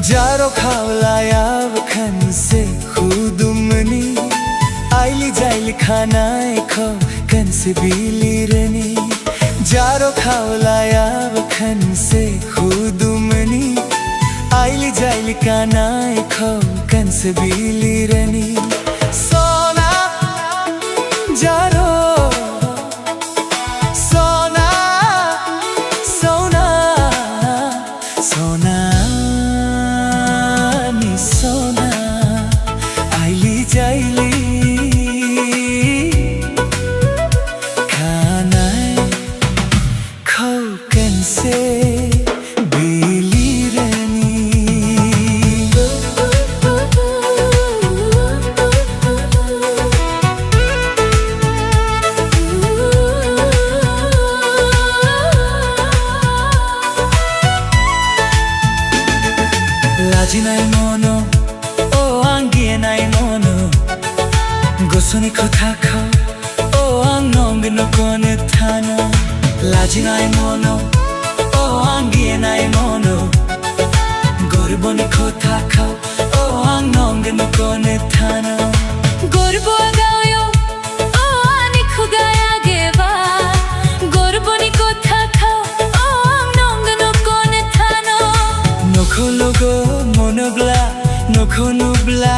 जारो खावलाया खन से खुदुमनी आइली जाइली खानाए खो कन से बीली रनी जारो खावलाया खन से खुदुमनी आइली जाइली खानाए खो कन से बीली रनी सोना जारो सोना सोना सोना सोना आइली जाइली खानाए खो कन से बीली रनी लाजी नाई मोनो ओ आंगिए नाई मोनो गोसोनी खोथा खो ओ आंग नोंग नोकोने थानो लाजी नाई मोनो ओ आंगिए नाई मोनो गोरबोनी खोथा खो ओ आंग नोंग नोकोने थानो गोरबो गायो ओ आनी खुगाया गेवा गोरबोनी खोथा खो ओ आंग नोंग नोकोने थानो नोखो लोगो मोनोब्ला नोखो नुब्ला